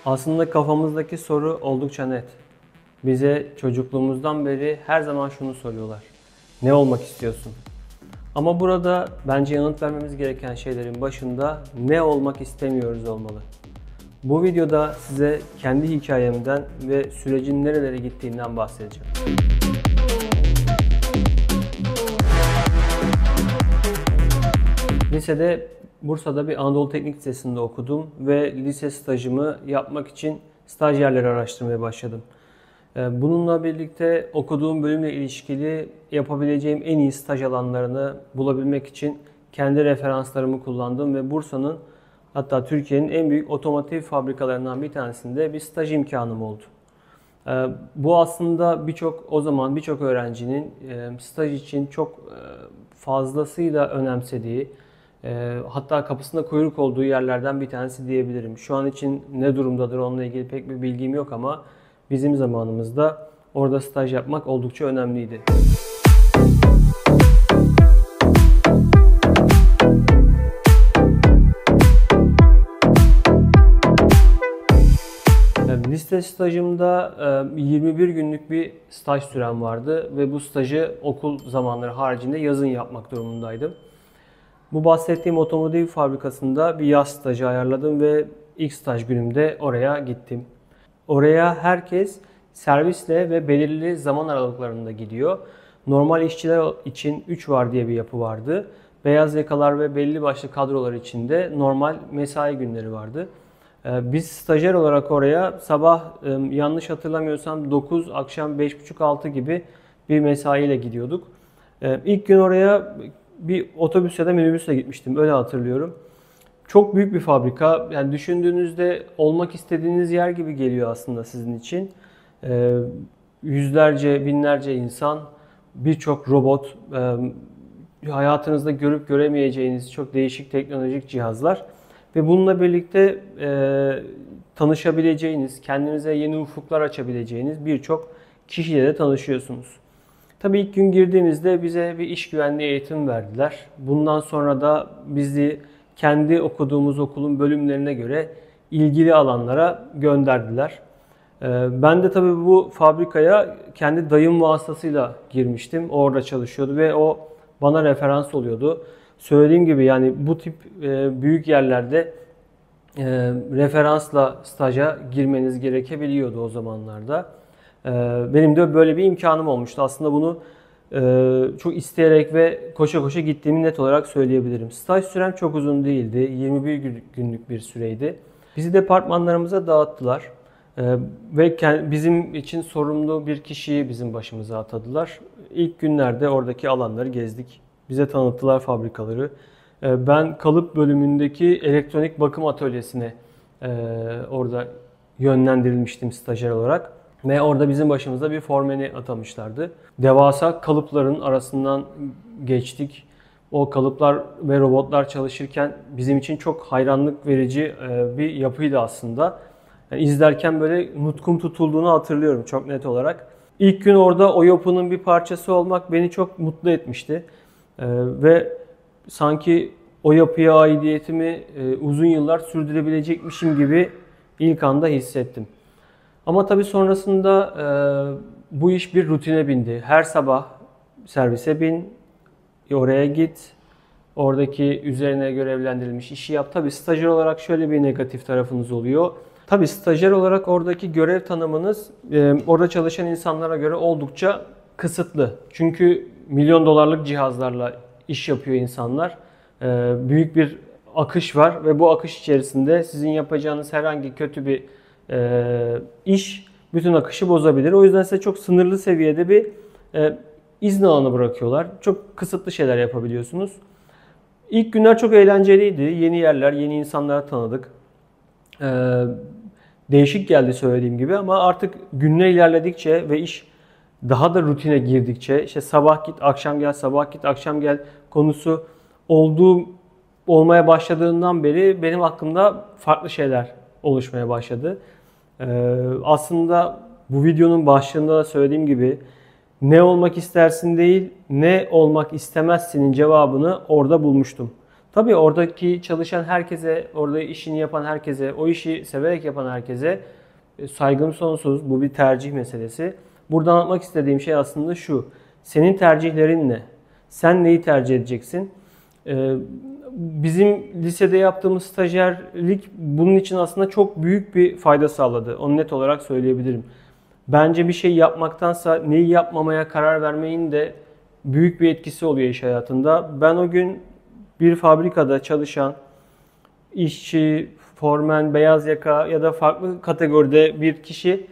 Aslında kafamızdaki soru oldukça net. Bize çocukluğumuzdan beri her zaman şunu soruyorlar. Ne olmak istiyorsun? Ama burada bence yanıt vermemiz gereken şeylerin başında ne olmak istemiyoruz olmalı. Bu videoda size kendi hikayemden ve sürecin nerelere gittiğinden bahsedeceğim. Lisede Bursa'da bir Anadolu Teknik Lisesi'nde okudum ve lise stajımı yapmak için stajyerleri araştırmaya başladım. Bununla birlikte okuduğum bölümle ilişkili yapabileceğim en iyi staj alanlarını bulabilmek için kendi referanslarımı kullandım ve Bursa'nın, hatta Türkiye'nin en büyük otomotiv fabrikalarından bir tanesinde bir staj imkanım oldu. Bu aslında o zaman birçok öğrencinin staj için çok fazlasıyla önemsediği, hatta kapısında kuyruk olduğu yerlerden bir tanesi diyebilirim. Şu an için ne durumdadır onunla ilgili pek bir bilgim yok ama bizim zamanımızda orada staj yapmak oldukça önemliydi. Lise stajımda 21 günlük bir staj sürem vardı ve bu stajı okul zamanları haricinde yazın yapmak durumundaydım. Bu bahsettiğim otomotiv fabrikasında bir yaz stajı ayarladım ve ilk staj günümde oraya gittim. Oraya herkes servisle ve belirli zaman aralıklarında gidiyor. Normal işçiler için 3 var diye bir yapı vardı. Beyaz yakalar ve belli başlı kadrolar için de normal mesai günleri vardı. Biz stajyer olarak oraya sabah yanlış hatırlamıyorsam 9, akşam 5.30-6 gibi bir mesaiyle gidiyorduk. İlk gün oraya bir otobüs ya da minibüsle gitmiştim, öyle hatırlıyorum. Çok büyük bir fabrika. Yani düşündüğünüzde olmak istediğiniz yer gibi geliyor aslında sizin için. Yüzlerce, binlerce insan, birçok robot, hayatınızda görüp göremeyeceğiniz çok değişik teknolojik cihazlar. Ve bununla birlikte tanışabileceğiniz, kendinize yeni ufuklar açabileceğiniz birçok kişiyle de tanışıyorsunuz. Tabii ilk gün girdiğimizde bize bir iş güvenliği eğitimi verdiler. Bundan sonra da bizi kendi okuduğumuz okulun bölümlerine göre ilgili alanlara gönderdiler. Ben de tabii bu fabrikaya kendi dayım vasıtasıyla girmiştim. Orada çalışıyordu ve o bana referans oluyordu. Söylediğim gibi yani bu tip büyük yerlerde referansla staja girmeniz gerekebiliyordu o zamanlarda. Benim de böyle bir imkanım olmuştu. Aslında bunu çok isteyerek ve koşa koşa gittiğimi net olarak söyleyebilirim. Staj sürem çok uzun değildi. 21 günlük bir süreydi. Bizi departmanlarımıza dağıttılar. Ve bizim için sorumlu bir kişiyi bizim başımıza atadılar. İlk günlerde oradaki alanları gezdik. Bize tanıttılar fabrikaları. Ben kalıp bölümündeki elektronik bakım atölyesine orada yönlendirilmiştim stajyer olarak. Ve orada bizim başımıza bir formeni atamışlardı. Devasa kalıpların arasından geçtik. O kalıplar ve robotlar çalışırken bizim için çok hayranlık verici bir yapıydı aslında. Yani izlerken böyle nutkum tutulduğunu hatırlıyorum çok net olarak. İlk gün orada o yapının bir parçası olmak beni çok mutlu etmişti. Ve sanki o yapıya aidiyetimi uzun yıllar sürdürebilecekmişim gibi ilk anda hissettim. Ama tabii sonrasında bu iş bir rutine bindi. Her sabah servise bin, oraya git, oradaki üzerine görevlendirilmiş işi yap. Tabii stajyer olarak şöyle bir negatif tarafınız oluyor. Tabii stajyer olarak oradaki görev tanımınız orada çalışan insanlara göre oldukça kısıtlı. Çünkü milyon dolarlık cihazlarla iş yapıyor insanlar. Büyük bir akış var ve bu akış içerisinde sizin yapacağınız herhangi kötü bir iş bütün akışı bozabilir. O yüzden size çok sınırlı seviyede bir izin alanı bırakıyorlar. Çok kısıtlı şeyler yapabiliyorsunuz. İlk günler çok eğlenceliydi. Yeni yerler, yeni insanlara tanıdık. Değişik geldi söylediğim gibi ama artık günler ilerledikçe ve iş daha da rutine girdikçe işte sabah git, akşam gel, sabah git, akşam gel konusu olmaya başladığından beri benim aklımda farklı şeyler oluşmaya başladı. Aslında bu videonun başlığında da söylediğim gibi ne olmak istersin değil, ne olmak istemezsinin cevabını orada bulmuştum. Tabii oradaki çalışan herkese, orada işini yapan herkese, o işi severek yapan herkese saygım sonsuz. Bu bir tercih meselesi. Burada anlatmak istediğim şey aslında şu. Senin tercihlerin ne? Sen neyi tercih edeceksin? Bizim lisede yaptığımız stajyerlik bunun için aslında çok büyük bir fayda sağladı. Onu net olarak söyleyebilirim. Bence bir şey yapmaktansa neyi yapmamaya karar vermeyin de büyük bir etkisi oluyor iş hayatında. Ben o gün bir fabrikada çalışan işçi, formen, beyaz yaka ya da farklı kategoride bir kişi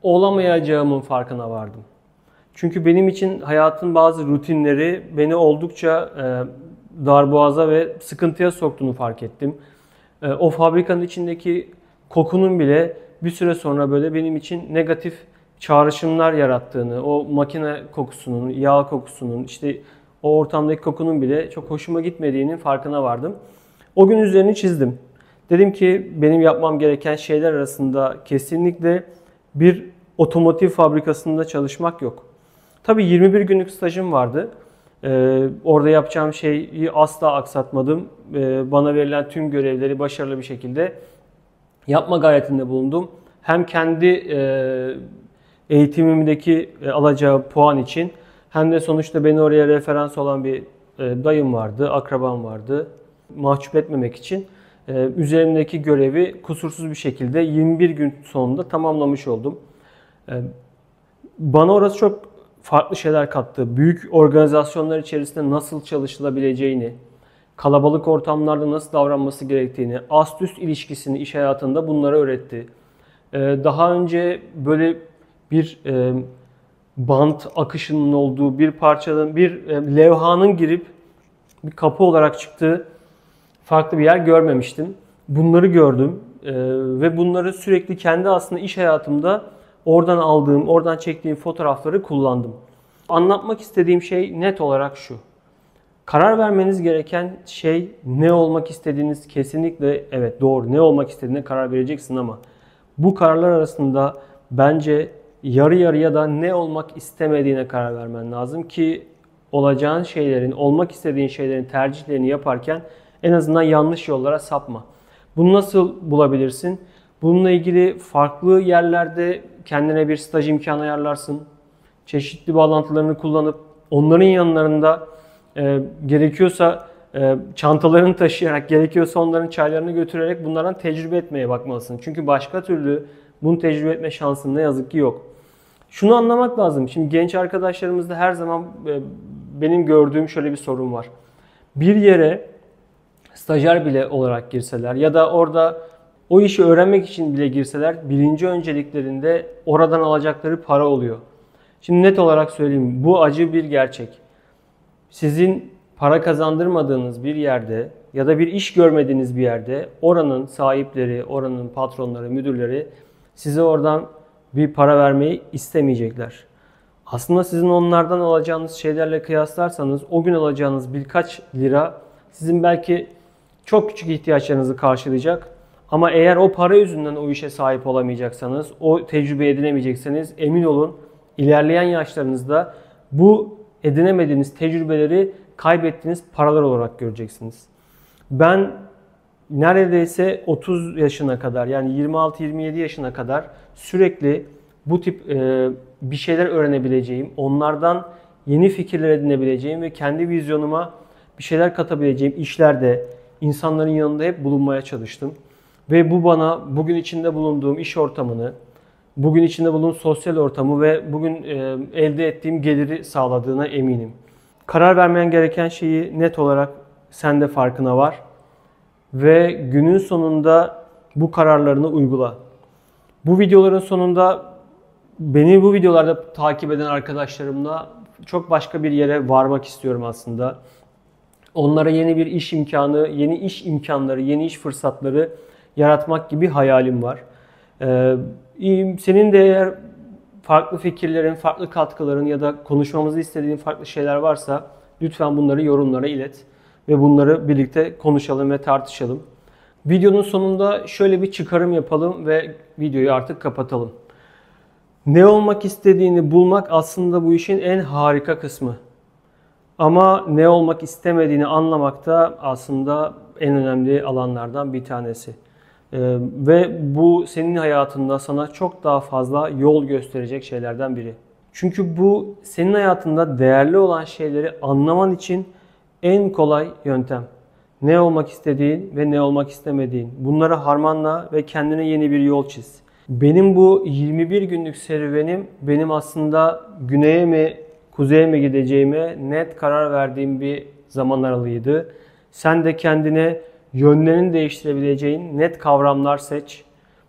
olamayacağımın farkına vardım. Çünkü benim için hayatın bazı rutinleri beni oldukça darboğaza ve sıkıntıya soktuğunu fark ettim. O fabrikanın içindeki kokunun bile bir süre sonra böyle benim için negatif çağrışımlar yarattığını, o makine kokusunun, yağ kokusunun, işte o ortamdaki kokunun bile çok hoşuma gitmediğinin farkına vardım. O gün üzerini çizdim. Dedim ki benim yapmam gereken şeyler arasında kesinlikle bir otomotiv fabrikasında çalışmak yok. Tabii 21 günlük stajım vardı. Orada yapacağım şeyi asla aksatmadım. Bana verilen tüm görevleri başarılı bir şekilde yapma gayretinde bulundum. Hem kendi eğitimimdeki alacağı puan için hem de sonuçta beni oraya referans olan bir dayım vardı, akrabam vardı. Mahcup etmemek için üzerimdeki görevi kusursuz bir şekilde 21 gün sonunda tamamlamış oldum. Bana orası çok farklı şeyler kattı. Büyük organizasyonlar içerisinde nasıl çalışılabileceğini, kalabalık ortamlarda nasıl davranması gerektiğini, ast-üst ilişkisini iş hayatında bunları öğretti. Daha önce böyle bir bant akışının olduğu bir parçanın, bir levhanın girip bir kapı olarak çıktığı farklı bir yer görmemiştim. Bunları gördüm ve bunları sürekli kendi aslında iş hayatımda oradan aldığım, oradan çektiğim fotoğrafları kullandım. Anlatmak istediğim şey net olarak şu. Karar vermeniz gereken şey ne olmak istediğiniz kesinlikle evet doğru. Ne olmak istediğine karar vereceksin ama bu kararlar arasında bence yarı yarıya da ne olmak istemediğine karar vermen lazım ki olacağın şeylerin, olmak istediğin şeylerin tercihlerini yaparken en azından yanlış yollara sapma. Bunu nasıl bulabilirsin? Bununla ilgili farklı yerlerde kendine bir staj imkanı ayarlarsın. Çeşitli bağlantılarını kullanıp onların yanlarında gerekiyorsa çantalarını taşıyarak, gerekiyorsa onların çaylarını götürerek bunlardan tecrübe etmeye bakmalısın. Çünkü başka türlü bunu tecrübe etme şansın ne yazık ki yok. Şunu anlamak lazım. Şimdi genç arkadaşlarımızda her zaman benim gördüğüm şöyle bir sorun var. Bir yere stajyer bile olarak girseler ya da orada o işi öğrenmek için bile girseler birinci önceliklerinde oradan alacakları para oluyor. Şimdi net olarak söyleyeyim, bu acı bir gerçek. Sizin para kazandırmadığınız bir yerde ya da bir iş görmediğiniz bir yerde oranın sahipleri, oranın patronları, müdürleri size oradan bir para vermeyi istemeyecekler. Aslında sizin onlardan alacağınız şeylerle kıyaslarsanız o gün alacağınız birkaç lira sizin belki çok küçük ihtiyaçlarınızı karşılayacak. Ama eğer o para yüzünden o işe sahip olamayacaksanız, o tecrübe edinemeyecekseniz emin olun ilerleyen yaşlarınızda bu edinemediğiniz tecrübeleri kaybettiğiniz paralar olarak göreceksiniz. Ben neredeyse 30 yaşına kadar yani 26-27 yaşına kadar sürekli bu tip bir şeyler öğrenebileceğim, onlardan yeni fikirler edinebileceğim ve kendi vizyonuma bir şeyler katabileceğim işlerde, insanların yanında hep bulunmaya çalıştım. Ve bu bana bugün içinde bulunduğum iş ortamını, bugün içinde bulunduğum sosyal ortamı ve bugün elde ettiğim geliri sağladığına eminim. Karar vermen gereken şeyi net olarak sen de farkına var. Ve günün sonunda bu kararlarını uygula. Bu videoların sonunda beni bu videolarda takip eden arkadaşlarımla çok başka bir yere varmak istiyorum aslında. Onlara yeni bir iş imkanı, yeni iş imkanları, yeni iş fırsatları yaratmak gibi hayalim var. Senin de eğer farklı fikirlerin, farklı katkıların ya da konuşmamızı istediğin farklı şeyler varsa lütfen bunları yorumlara ilet ve bunları birlikte konuşalım ve tartışalım. Videonun sonunda şöyle bir çıkarım yapalım ve videoyu artık kapatalım. Ne olmak istediğini bulmak aslında bu işin en harika kısmı. Ama ne olmak istemediğini anlamak da aslında en önemli alanlardan bir tanesi. Ve bu senin hayatında sana çok daha fazla yol gösterecek şeylerden biri. Çünkü bu senin hayatında değerli olan şeyleri anlaman için en kolay yöntem. Ne olmak istediğin ve ne olmak istemediğin. Bunları harmanla ve kendine yeni bir yol çiz. Benim bu 21 günlük serüvenim benim aslında güneye mi kuzeye mi gideceğime net karar verdiğim bir zaman aralığıydı. Sen de kendine yönlerini değiştirebileceğin net kavramlar seç.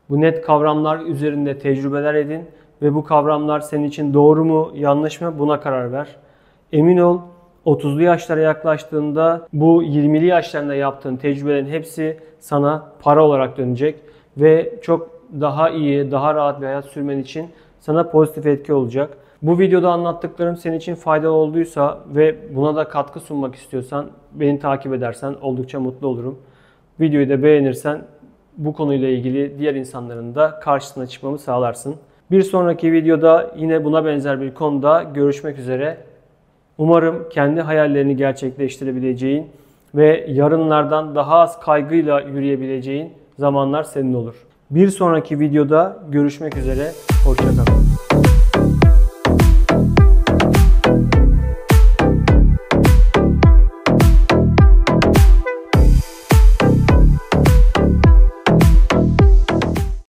Bu net kavramlar üzerinde tecrübeler edin ve bu kavramlar senin için doğru mu, yanlış mı buna karar ver. Emin ol 30'lu yaşlara yaklaştığında bu 20'li yaşlarında yaptığın tecrübelerin hepsi sana para olarak dönecek ve çok daha iyi, daha rahat bir hayat sürmen için sana pozitif etki olacak. Bu videoda anlattıklarım senin için faydalı olduysa ve buna da katkı sunmak istiyorsan beni takip edersen oldukça mutlu olurum. Videoyu da beğenirsen bu konuyla ilgili diğer insanların da karşısına çıkmamı sağlarsın. Bir sonraki videoda yine buna benzer bir konuda görüşmek üzere. Umarım kendi hayallerini gerçekleştirebileceğin ve yarınlardan daha az kaygıyla yürüyebileceğin zamanlar senin olur. Bir sonraki videoda görüşmek üzere. Hoşça kalın.